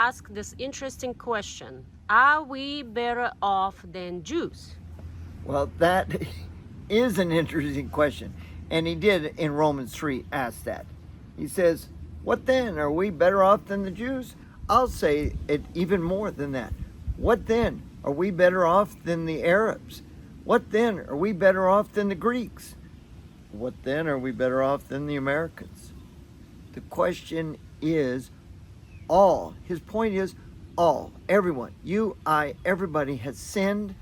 ask this interesting question. Are we better off than Jews? Well, that is an interesting question. And he did in Romans 3 ask that. He says, what then? Are we better off than the Jews? I'll say it even more than that. What then? Are we better off than the Arabs? What then? Are we better off than the Greeks? What then? Are we better off than the Americans? The question is all. His point is all. Everyone. You, I, everybody has sinned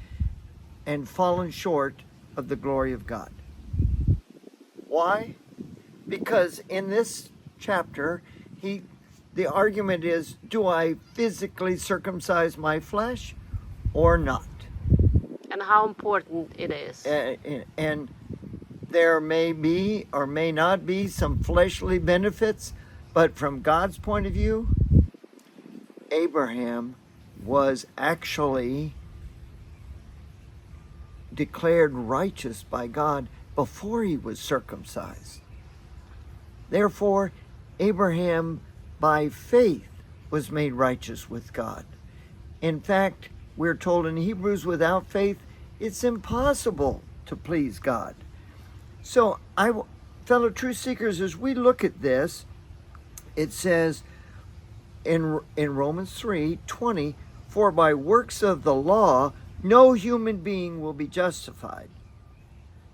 and fallen short of the glory of God. Why? Because in this chapter, the argument is, do I physically circumcise my flesh or not? And how important it is. And there may be or may not be some fleshly benefits, but from God's point of view, Abraham was actually declared righteous by God before he was circumcised. Therefore, Abraham, by faith, was made righteous with God. In fact, we're told in Hebrews, without faith, it's impossible to please God. So, fellow truth seekers, as we look at this, it says in Romans 3:20, for by works of the law, no human being will be justified,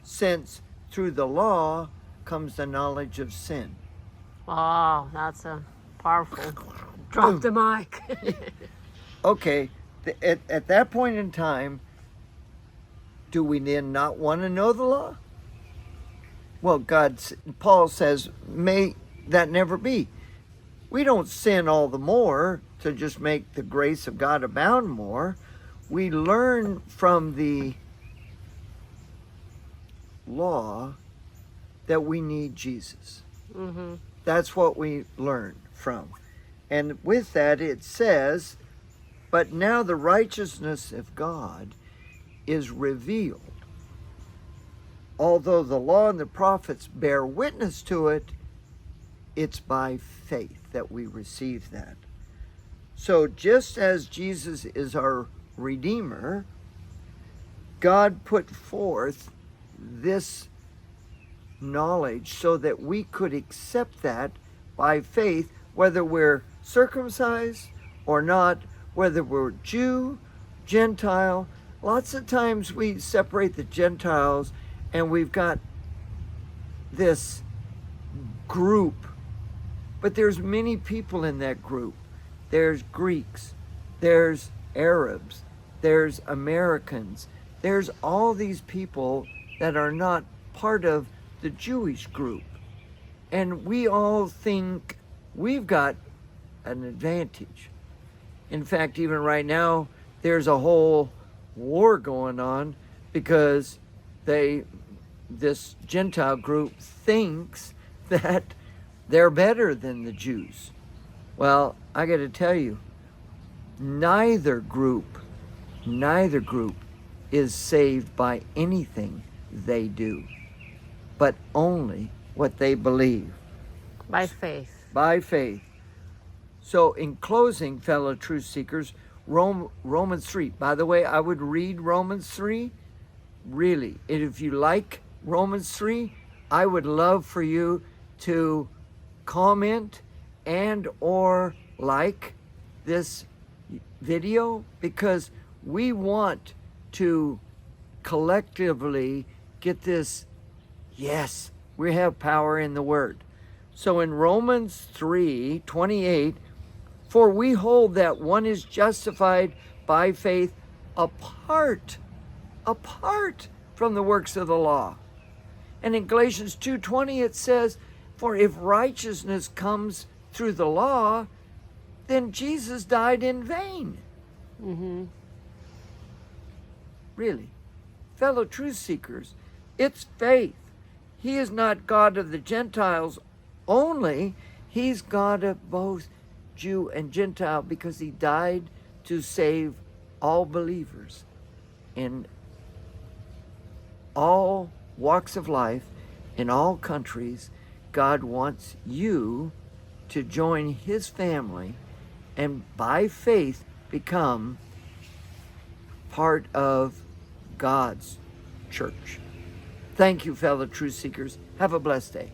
since through the law comes the knowledge of sin. Oh, that's a powerful. Drop the mic. Okay, at that point in time, do we then not want to know the law? Well, Paul says, may that never be. We don't sin all the more to just make the grace of God abound more. We learn from the law that we need Jesus. Mm-hmm. That's what we learn from. And with that it says, but now the righteousness of God is revealed. Although the law and the prophets bear witness to it, it's by faith that we receive that. So just as Jesus is our Redeemer, God put forth this knowledge so that we could accept that by faith, whether we're circumcised or not, whether we're Jew, Gentile. Lots of times we separate the Gentiles and we've got this group, but there's many people in that group. There's Greeks, there's Arabs, there's Americans, there's all these people that are not part of the Jewish group. And we all think we've got an advantage. In fact, even right now, there's a whole war going on because this Gentile group thinks that they're better than the Jews. Well, I got to tell you, neither group is saved by anything they do, but only what they believe. By faith. By faith. So in closing, fellow truth seekers, Romans 3. By the way, I would read Romans 3. Really, if you like Romans 3, I would love for you to comment and or like this video, because we want to collectively get this, yes, we have power in the Word. So in Romans 3:28, for we hold that one is justified by faith apart from the works of the law. And in Galatians 2:20 it says, for if righteousness comes through the law, then Jesus died in vain. Mm-hmm. Really. Fellow truth seekers, it's faith. He is not God of the Gentiles only. He's God of both Jew and Gentile, because he died to save all believers in all walks of life, in all countries. God wants you to join his family and by faith become part of God's church. Thank you, fellow truth seekers. Have a blessed day.